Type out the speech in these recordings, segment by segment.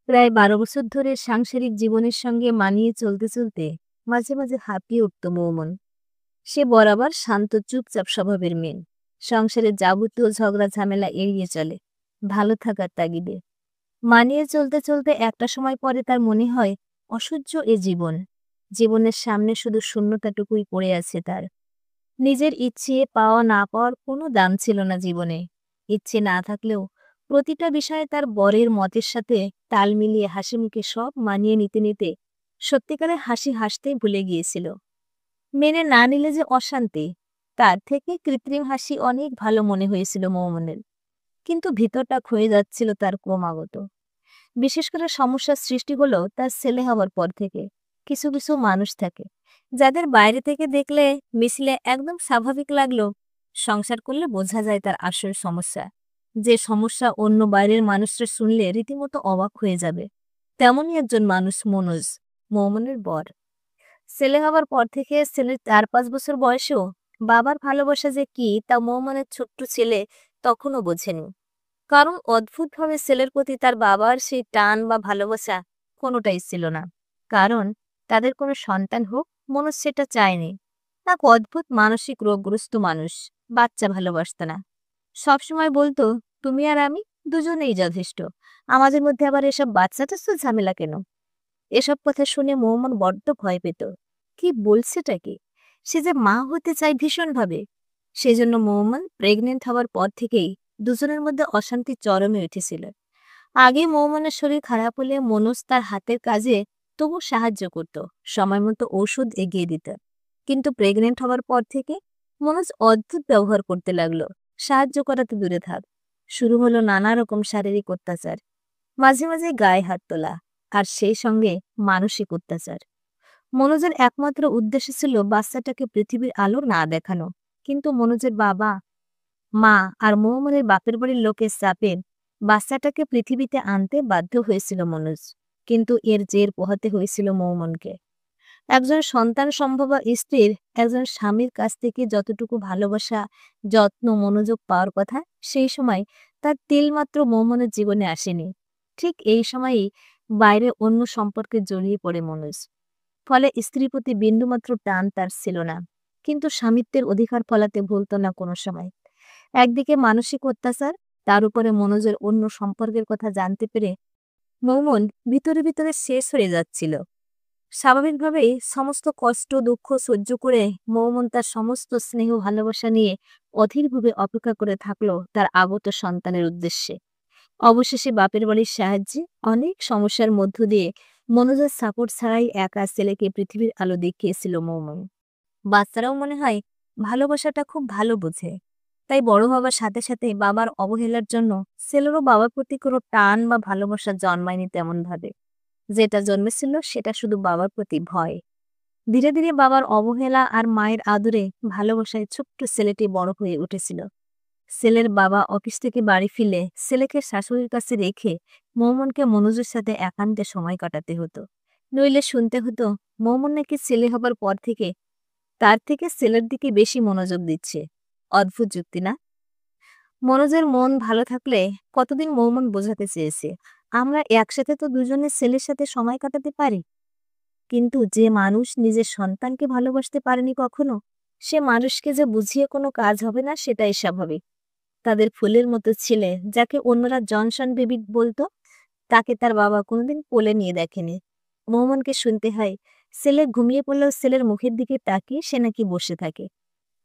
প্রায় ১২ বছর ধরে সাংসারিক জীবনের সঙ্গে মানিয়ে চলতে চলতে মাঝে মাঝে হাঁপিয়ে উঠত মৌমন। সে বরাবর শান্ত চুপচাপ স্বভাবের মেয়ে। সংসারের যাবতীয় ঝগড়া ঝামেলা এড়িয়ে চলে ভালো থাকার তাগিদে। মানিয়ে চলতে চলতে একটা সময় পরে তার মনে হয় অসহ্য এ জীবন। জীবনের সামনে শুধু শূন্যতাটুকুই পড়ে আছে তার। নিজের ইচ্ছে পাওয়া না পাওয়ার কোনো দাম ছিল না জীবনে। ইচ্ছে না থাকলেও প্রতিটা বিষয়ে তার বরের মতের সাথে তাল মিলিয়ে হাসি মুখে সব মানিয়ে নিতে নিতে সত্যিকারের হাসি হাসতেই ভুলে গিয়েছিল। মেনে না নিলে যে অশান্তি, তার থেকে কৃত্রিম হাসি অনেক ভালো মনে হয়েছিল মৌমনের। কিন্তু ভিতরটা ক্ষয়ে যাচ্ছিল তার ক্রমাগত। বিশেষ করে সমস্যার সৃষ্টি হলো তার ছেলে হওয়ার পর থেকে। কিছু কিছু মানুষ থাকে যাদের বাইরে থেকে দেখলে মিশলে একদম স্বাভাবিক লাগলো, সংসার করলে বোঝা যায় তার আসল সমস্যা। যে সমস্যা অন্য বাইরের মানুষরা শুনলে রীতিমতো অবাক হয়ে যাবে। তেমনই একজন মানুষ মনোজ, মৌমনের বর। ছেলে হওয়ার পর থেকে ছেলের ৪-৫ বছর বয়সেও বাবার ভালোবাসা যে কি তা মৌমনের ছোট্ট ছেলে তখনও বোঝেনি। কারণ অদ্ভুতভাবে ছেলের প্রতি তার বাবার সেই টান বা ভালোবাসা কোনোটাই ছিল না। কারণ তাদের কোনো সন্তান হোক, মনোজ সেটা চায়নি। এক অদ্ভুত মানসিক রোগগ্রস্ত মানুষ, বাচ্চা ভালোবাসত না। সবসময় বলতো, তুমি আর আমি দুজনেই যথেষ্ট, আমাদের মধ্যে আবার এসব বাচ্চা টাচ্চা ঝামেলা কেন? এসব কথা শুনে মৌমন বড্ড ভয় পেত। কি বলছেটা কি? সে যে মা হতে চায় ভীষণভাবে। সেজন্য মৌমন প্রেগনেন্ট হওয়ার পর থেকেই দুজনের মধ্যে অশান্তি চরমে উঠেছিল। আগে মৌমনের শরীর খারাপ হলে মনোজ তার হাতের কাজে তবু সাহায্য করত, সময় মতো ঔষধ এগিয়ে দিত। কিন্তু প্রেগনেন্ট হওয়ার পর থেকে মনোজ অদ্ভুত ব্যবহার করতে লাগলো। সাহায্য করা তো দূরে থাক, শুরু হলো নানা রকম শারীরিক অত্যাচার, মাঝে মাঝে গায়ে হাত তোলা, আর সেই সঙ্গে মানসিক অত্যাচার। মনোজের একমাত্র উদ্দেশ্য ছিল বাচ্চাটাকে পৃথিবীর আলো না দেখানো। কিন্তু মনোজের বাবা মা আর মৌমনের বাপের বাড়ির লোকের চাপে বাচ্চাটাকে পৃথিবীতে আনতে বাধ্য হয়েছিল মনোজ। কিন্তু এর জের পোহাতে হয়েছিল মৌমনকে। একজন সন্তান সম্ভবা স্ত্রীর একজন স্বামীর কাছ থেকে যতটুকু ভালোবাসা, যত্ন, মনোযোগ পাওয়ার কথা, সেই সময় তার তিলমাত্র মৌমনের জীবনে আসেনি। ঠিক এই সময়েই বাইরে অন্য সম্পর্কে জড়িয়ে পড়ে মনোজ। ফলে স্ত্রীর প্রতি বিন্দুমাত্র টান তার ছিল না। কিন্তু স্বামিত্বের অধিকার ফলাতে ভুলত না কোনো সময়। একদিকে মানসিক অত্যাচার, তার উপরে মনোজের অন্য সম্পর্কের কথা জানতে পেরে মৌমন ভিতরে ভিতরে শেষ হয়ে যাচ্ছিল। স্বাভাবিকভাবেই সমস্ত কষ্ট দুঃখ সহ্য করে মৌমন তার সমস্ত স্নেহ ভালোবাসা নিয়ে অধীরভাবে অপেক্ষা করে থাকলো তার আগত সন্তানের উদ্দেশ্যে। অবশেষে বাপের বাড়ির সাহায্যে অনেক সমস্যার মধ্য দিয়ে মনোজের সাপোর্ট ছাড়াই একা ছেলেকে পৃথিবীর আলো দেখিয়েছিল মৌমন। বাচ্চারাও মনে হয় ভালোবাসাটা খুব ভালো বোঝে। তাই বড় হবার সাথে সাথে বাবার অবহেলার জন্য ছেলেরও বাবার প্রতি কোনো টান বা ভালোবাসা জন্মায়নি তেমন ভাবে। যেটা জন্মেছিল সেটা শুধু বাবার প্রতি ভয়। ধীরে ধীরে বাবার অবহেলা আর মায়ের আদরে ভালোবাসায় ছোট্ট ছেলেটি বড় হয়ে উঠেছিল। ছেলের বাবা অফিস থেকে বাড়ি ফিরলে ছেলেকে শাশুড়ির কাছে রেখে মৌমনকে মনোজের সাথে একান্তে সময় কাটাতে হতো। নইলে শুনতে হতো মৌমন নাকি ছেলে হবার পর থেকে তার থেকে ছেলের দিকে বেশি মনোযোগ দিচ্ছে। অদ্ভুত যুক্তি না? মনোজের মন ভালো থাকলে কতদিন মৌমন বোঝাতে চেয়েছে, আমরা একসাথে তো দুজনের ছেলের সাথে সময় কাটাতে পারি। কিন্তু যে মানুষ নিজের সন্তানকে ভালোবাসতে পারেনি কখনো, সে মানুষকে যে বুঝিয়ে কোনো কাজ হবে না সেটাই স্বাভাবিক। তাদের ফুলের মতো ছেলে যাকে অন্যরা জনসন বেবি বলতো, তাকে তার বাবা কোনোদিন কোলে নিয়ে দেখেনি। মৌমনকে শুনতে হয় ছেলে ঘুমিয়ে পড়লেও ছেলের মুখের দিকে তাকিয়ে সে নাকি বসে থাকে।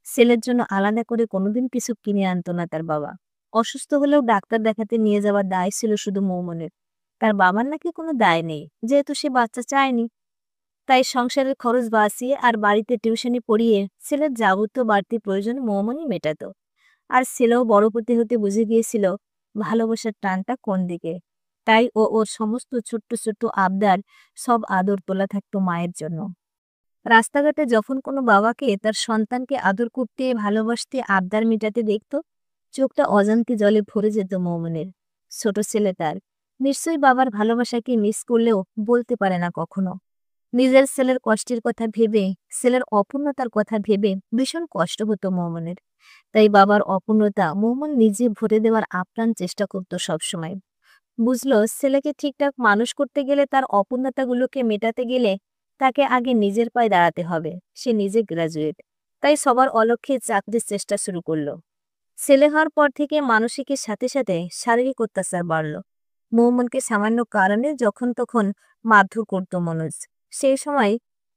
ছেলের জন্য আলাদা করে কোনোদিন কিছু কিনে আনতো না তার বাবা। অসুস্থ হলেও ডাক্তার দেখাতে নিয়ে যাওয়ার দায় ছিল শুধু মৌমনের। তার বাবার নাকি কোনো দায় নেই, যেহেতু সে বাচ্চা চায়নি। তাই সংসারের খরচ বাঁচিয়ে আর বাড়িতে টিউশনি পড়িয়ে ছেলের যাবতীয় বাড়তি প্রয়োজন মৌমনই মেটাতো। আর ছেলেও বড় হতে হতে বুঝে গিয়েছিল ভালোবাসার টানটা কোন দিকে। তাই ওর সমস্ত ছোট্ট ছোট্ট আবদার, সব আদর তোলা থাকতো মায়ের জন্য। রাস্তাঘাটে যখন কোনো বাবাকে তার সন্তানকে আদর করতে, ভালোবাসতে, আবদার মেটাতে দেখত, চোখটা অজান্তে জলে ভরে যেত মৌমনের। ছোট ছেলে তার, নিশ্চয়ই বাবার ভালোবাসাকে মিস করলেও বলতে পারে না কখনো। নিজের ছেলের কষ্টের কথা ভেবে, ছেলের অপূর্ণতার কথা ভেবে ভীষণ কষ্ট হতো মৌমনের। তাই বাবার অপূর্ণতা মৌমন নিজে ভরে দেওয়ার আপ্রাণ চেষ্টা করত সবসময়। বুঝলো ছেলেকে ঠিকঠাক মানুষ করতে গেলে, তার অপূর্ণতাগুলোকে মেটাতে গেলে তাকে আগে নিজের পায়ে দাঁড়াতে হবে। সে নিজে গ্রাজুয়েট, তাই সবার অলক্ষ্যে চাকরির চেষ্টা শুরু করলো। ছেলে হওয়ার পর থেকে মানসিকের সাথে সাথে শারীরিক অত্যাচার বাড়ল। মৌমনকে সামান্য কারণে যখন তখন মারধর করত মনোজ। সেই সময়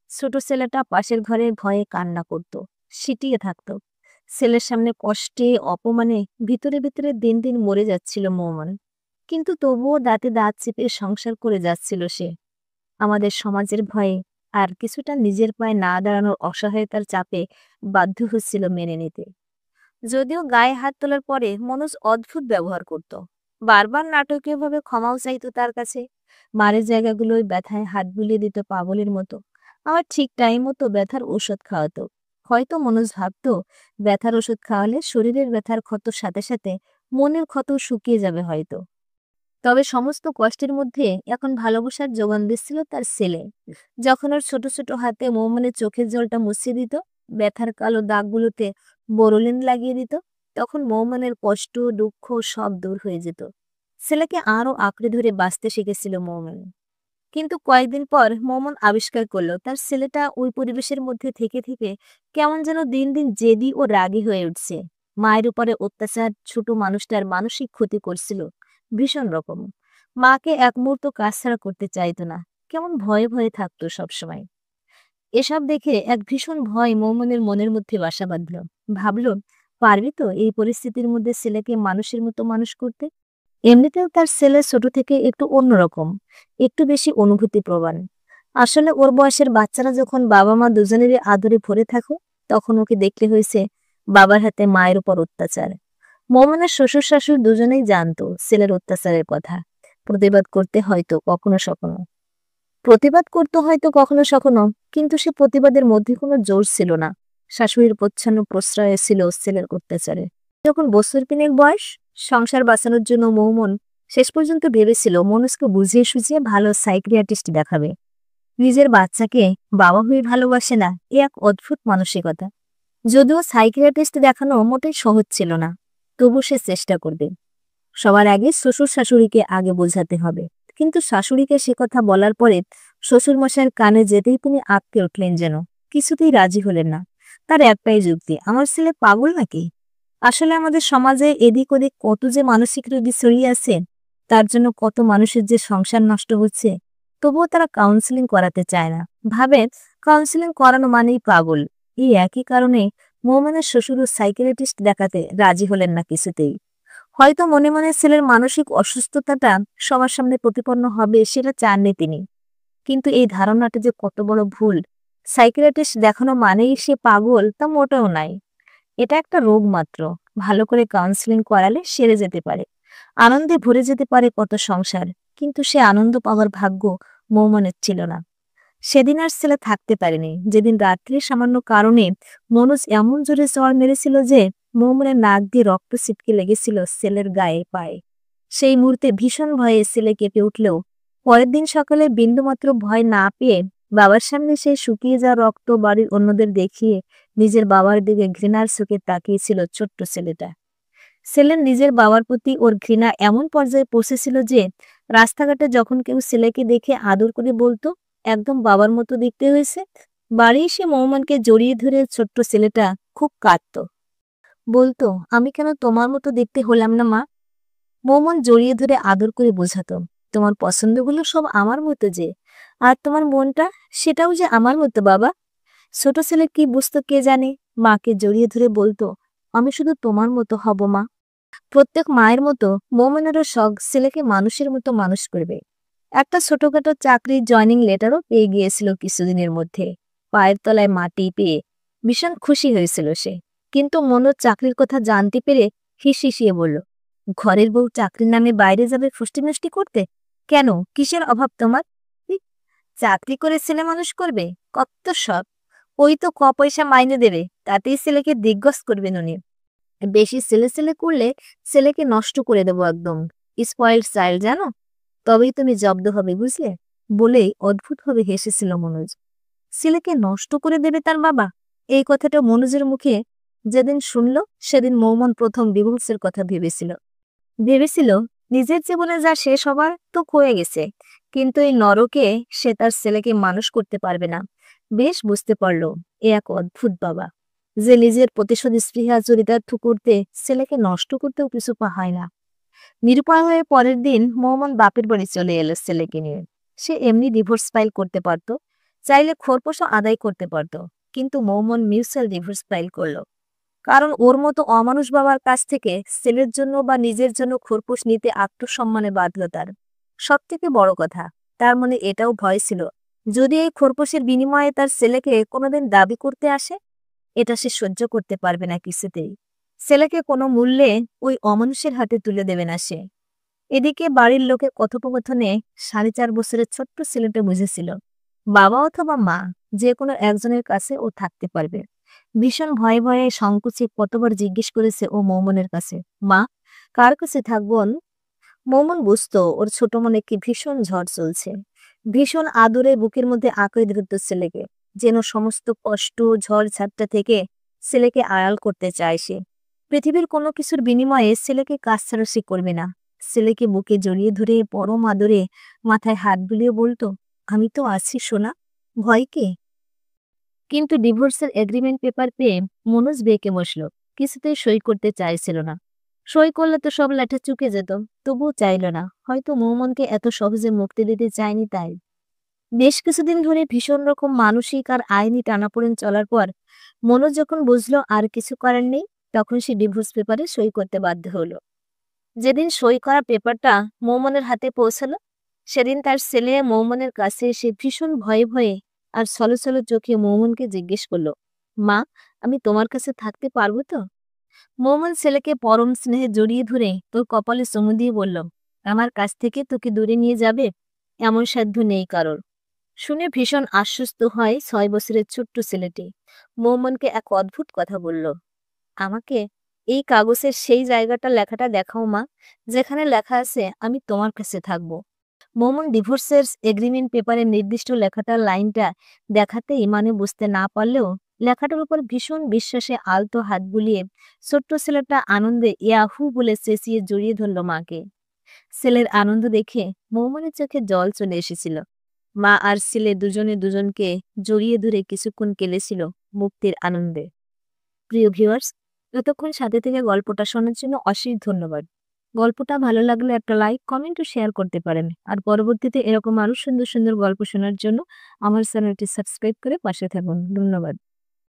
ছোট ছেলেটা পাশের ঘরে ভয়ে কান্না করত, সিটিয়ে থাকতো। ছেলের সামনে কষ্টে অপমানে ভিতরে ভিতরে দিন দিন মরে যাচ্ছিল মৌমন। কিন্তু তবুও দাঁতে দাঁত চেপে সংসার করে যাচ্ছিল সে, আমাদের সমাজের ভয়ে আর কিছুটা নিজের পায়ে না দাঁড়ানোর অসহায়তার চাপে বাধ্য হচ্ছিল মেনে নিতে। যদিও গায়ে হাত তোলার পরে মনোজ অদ্ভুত ব্যবহার করত, বারবার নাটকীয়ভাবে ক্ষমাও চাইতো তার কাছে। মারের জায়গাগুলোয় ব্যথায় হাত বুলিয়ে দিত পাগলের মতো, আবার ঠিক টাইম মতো ব্যথার ওষুধ খাওয়াতো। হয়তো মনোজ ভাবতো ব্যথার ওষুধ খাওয়ালে শরীরের ব্যথার ক্ষতর সাথে সাথে মনের ক্ষত শুকিয়ে যাবে হয়তো। তবে সমস্ত কষ্টের মধ্যে এখন ভালোবাসার যোগান দিচ্ছিল তার ছেলে। যখন ওর ছোট ছোট হাতে মৌমনের চোখের জলটা মুছিয়ে দিত, ব্যথার কালো দাগগুলোতে বোরোলিন লাগিয়ে দিত, তখন মৌমনের কষ্ট দুঃখ সব দূর হয়ে যেত। ছেলেকে আরো আঁকড়ে ধরে বাঁচতে শিখেছিল মৌমন। কিন্তু কয়েকদিন পর মৌমন আবিষ্কার করলো তার ছেলেটা ওই পরিবেশের মধ্যে থেকে থেকে কেমন যেন দিন দিন জেদি ও রাগী হয়ে উঠছে। মায়ের উপরে অত্যাচার ছোট মানুষটার মানসিক ক্ষতি করছিল ভীষণ রকম। মাকে এক মুহূর্ত কাছছাড়া করতে চাইতো না, কেমন ভয়ে ভয়ে থাকতো সবসময়। এসব দেখে এক ভীষণ ভয় মৌমনের মনের মধ্যে বাসা বাঁধল। ভাবলো, পারবি তো এই পরিস্থিতির মধ্যে ছেলেকে মানুষের মতো মানুষ করতে? এমনিতেও তার ছেলে ছোট থেকে একটু অন্যরকম, একটু বেশি অনুভূতি প্রবণ। আসলে ওর বয়সের বাচ্চারা যখন বাবা মা দুজনেরই আদরে ভরে থাকো, তখন ওকে দেখলে হয়েছে বাবার হাতে মায়ের উপর অত্যাচার। মোমেনের শ্বশুর শাশুড়ি দুজনেই জানতো ছেলের অত্যাচারের কথা। প্রতিবাদ করতে হয়তো কখনো সখনো প্রতিবাদ করতে হয়তো কখনো সখনো কিন্তু সে প্রতিবাদের মধ্যে কোনো জোর ছিল না। শাশুড়ির প্রচ্ছন্ন প্রশ্রয়ে ছিল ছেলের অত্যাচারে। যখন বছর তিনেক বয়স, সংসার বাঁচানোর জন্য মৌমন শেষ পর্যন্ত ভেবেছিল মনুষকে বুঝিয়ে সুঝিয়ে ভালো সাইকিয়াট্রিস্ট দেখাবে। নিজের বাচ্চাকে বাবা হয়ে ভালোবাসে না, এ এক অদ্ভুত মানসিকতা। যদিও সাইকিয়াট্রিস্ট দেখানো মোটেই সহজ ছিল না, তবু সে চেষ্টা করবে। সবার আগে শ্বশুর শাশুড়িকে আগে বোঝাতে হবে। কিন্তু শাশুড়িকে সে কথা বলার পরে শ্বশুর মশাইয়ের কানে যেতেই তিনি আঁতকে উঠলেন, যেন কিছুতেই রাজি হলেন না। তার একটাই যুক্তি, আমার ছেলে পাগল নাকি? আসলে আমাদের সমাজে এদিক ওদিক কত যে মানসিক রোগী ছড়িয়ে আছে, তার জন্য কত মানুষের যে সংসার নষ্ট হচ্ছে, তবুও তারা কাউন্সিলিং করাতে চায় না। ভাবে কাউন্সিলিং করানো মানেই পাগল। এই একই কারণে মোমেনের শ্বশুরও সাইকিয়াট্রিস্ট দেখাতে রাজি হলেন না কিছুতেই। হয়তো মনে মনে ছেলের মানসিক অসুস্থতাটা সবার সামনে প্রতিপন্ন হবে সেটা চাননি তিনি। কিন্তু এই ধারণাটা যে কত বড় ভুল। সাইকিয়াট্রিস্ট দেখানো মানেই সে পাগল তা মোটেও নাই। এটা একটা রোগ মাত্র, ভালো করে কাউন্সিলিং করালে সেরে যেতে পারে, আনন্দে ভরে যেতে পারে কত সংসার। কিন্তু সে আনন্দ পাওয়ার ভাগ্য মৌমনের ছিল না। সেদিন আর ছেলে থাকতে পারেনি, যেদিন রাত্রে সামান্য কারণে মনোজ এমন জোরে চড় মেরেছিল যে মৌমনের নাক দিয়ে রক্ত ছিটকে লেগেছিল ছেলের গায়ে পায়ে। সেই মুহূর্তে ভীষণ ভয়ে ছেলে কেঁপে উঠলেও পরের দিন সকালে বিন্দুমাত্র ভয় না পেয়ে বাবার সামনে সেই শুকিয়ে যাওয়া রক্ত বাড়ির অন্যদের দেখিয়ে নিজের বাবার দিকে ঘৃণার চোখে তাকিয়েছিল ছোট্ট ছেলেটা। ছেলের নিজের বাবার প্রতি ওর ঘৃণা এমন পর্যায়ে পৌঁছেছিল যে রাস্তাঘাটে যখন কেউ ছেলেকে দেখে আদর করে বলতো, একদম বাবার মতো দেখতে হয়েছে, বাড়ি এসে মৌমানকে জড়িয়ে ধরে ছোট্ট ছেলেটা খুব কাঁদতো। বলতো, আমি কেন তোমার মতো দেখতে হলাম না মা? মৌমন জড়িয়ে ধরে আদর করে বোঝাতো, তোমার পছন্দগুলো সব আমার মতো যে, আর তোমার মনটা সেটাও যে আমার মতো বাবা। ছোট ছেলে কি বুঝতো কে জানে। মাকে জড়িয়ে ধরে বলতো, আমি শুধু তোমার মতো হব মা। প্রত্যেক মায়ের মতো মৌমনেরও শখ ছেলেকে মানুষের মতো মানুষ করবে। একটা ছোটখাটো চাকরির জয়নিং লেটারও পেয়ে গিয়েছিল কিছুদিনের মধ্যে। পায়ের তলায় মাটি পেয়ে ভীষণ খুশি হয়েছিল সে। কিন্তু মনোজ চাকরির কথা জানতে পেরে হিসিয়ে বলল, ঘরের বউ চাকরির নামে বাইরে যাবে ফুষ্টি নষ্টি করতে? কেন, কিসের অভাব তোমার? ই, চাকরি করে ছেলে মানুষ করবে, কত সব। ওই তো পয়সা মাইনে দেবে, তাতেই ছেলেকে দিগ্গজ করবেন উনি। বেশি ছেলে ছেলে করলে ছেলেকে নষ্ট করে দেবো একদম, স্পয়েলড চাইল্ড জানো, তবেই তুমি জব্দ হবে বুঝলে। বলেই অদ্ভুতভাবে হেসেছিল মনোজ। ছেলেকে নষ্ট করে দেবে তার বাবা? এই কথাটা মনোজের মুখে যেদিন শুনল সেদিন মৌমন প্রথম ডিভোর্সের কথা ভেবেছিল। নিজের জীবনে যা শেষ হবার তো হয়ে গেছে, কিন্তু এই নরকে সে তার ছেলেকে মানুষ করতে পারবে না। বেশ বুঝতে পারল এ এক অদ্ভুত বাবা, যে নিজের প্রতিশোধ স্পৃহা চরিতার্থ করতে ছেলেকে নষ্ট করতেও কিছু হয় না। নিরুপায় হয়ে পরের দিন মোহাম্মদ বাপের বাড়ি চলে এলো ছেলেকে নিয়ে। সে এমনি ডিভোর্স ফাইল করতে পারতো, চাইলে খোরপোশও আদায় করতে পারতো, কিন্তু মোহাম্মদ মিউচুয়াল ডিভোর্স ফাইল করলো। কারণ ওর মতো অমানুষ বাবার কাছ থেকে ছেলের জন্য বা নিজের জন্য খোরপোশ নিতে আত্মসম্মানে বাঁধল তার। সব থেকে বড় কথা, তার মনে এটাও ভয় ছিল, যদি এই খোরপোশের বিনিময়ে তার ছেলেকে কোনোদিন দাবি করতে আসে, এটা সে সহ্য করতে পারবে না কিছুতেই। ছেলেকে কোনো মূল্যে ওই অমানুষের হাতে তুলে দেবে না সে। এদিকে বাড়ির লোকের কথোপকথনে 4.5 বছরের ছোট্ট ছেলেটা বুঝেছিল, বাবা অথবা মা যে কোনো একজনের কাছে ও থাকতে পারবে। ভীষণ ভয়ে ভয়ে সংকোচে কতবার জিজ্ঞেস করেছে ও মৌমনের কাছে, মা, কার কাছে থাকবো অনু? মৌমন বুঝতো ওর ছোট মনে কি ভীষণ ঝড় চলছে। ভীষণ আদরে বুকের মধ্যে আঁকড়ে ধরত ছেলেকে, যেন সমস্ত কষ্ট ঝড় ঝাপটা থেকে ছেলেকে আড়াল করতে চায় সে। পৃথিবীর কোনো কিছুর বিনিময়ে ছেলেকে কাছ ছাড়া সে করবে না। ছেলেকে বুকে জড়িয়ে ধরে পরম আদরে মাথায় হাত বুলিয়ে বলতো, আমি তো আছি সোনা, ভয় কি? কিন্তু ডিভোর্সের এগ্রিমেন্ট পেপার পেয়ে মনোজ বেঁকে বসলো, কিছুতেই সই করতে চাইছিল না। সই করলে তো সব লেঠা চুকে যেত, তবুও চাইল না, হয়তো মৌমনকে এত সহজে মুক্তি দিতে চায়নি তাই। বেশ কিছুদিন ধরে ভীষণ রকম মানসিক আর আইনি টানাপোড়েন চলার পর মনোজ যখন বুঝলো আর কিছু করার নেই, তখন সে ডিভোর্স পেপারে সই করতে বাধ্য হলো। যেদিন সই করা পেপারটা মৌমনের হাতে পৌঁছালো, সেদিন তার ছেলে মৌমনের কাছে এসে ভীষণ ভয়ে ভয়ে আর ছলছল চোখে মৌমনকে জিজ্ঞেস করলো, মা, আমি তোমার কাছে থাকতে পারবো তো? মৌমন ছেলেকে পরম স্নেহে জড়িয়ে ধরে তোর কপালে চুমু দিয়ে বলল, আমার কাছ থেকে তোকে দূরে নিয়ে যাবে এমন সাধ্য নেই কারোর। শুনে ভীষণ আশ্বস্ত হয় 6 বছরের ছোট্ট ছেলেটি। মৌমনকে এক অদ্ভুত কথা বলল, আমাকে এই কাগজের সেই লেখাটা দেখাও মা, যেখানে লেখা আছে আমি তোমার কাছে থাকবো। মৌমন ডিভোর্সের এগ্রিমেন্ট পেপারের নির্দিষ্ট লেখাটার লাইনটা দেখাতেই মানে বুঝতে না পারলেও লেখাটার উপর ভীষণ বিশ্বাসে আলতো হাত বুলিয়ে ছোট্ট ছেলেটা আনন্দে ইয়াহু বলে চেঁচিয়ে জড়িয়ে ধরল মাকে। ছেলের আনন্দ দেখে মৌমনের চোখে জল চলে এসেছিল। মা আর ছেলে দুজনে দুজনকে জড়িয়ে ধরে কিছুক্ষণ কেঁদেছিল মুক্তির আনন্দে। প্রিয় ভিউয়ার্স, এতক্ষণ সাথে থেকে গল্পটা শোনার জন্য অশেষ ধন্যবাদ। গল্পটা ভালো লাগলে একটা লাইক, কমেন্ট ও শেয়ার করতে পারেন। আর পরবর্তীতে এরকম আরো সুন্দর সুন্দর গল্প শোনার জন্য আমার চ্যানেলটি সাবস্ক্রাইব করে পাশে থাকুন। ধন্যবাদ।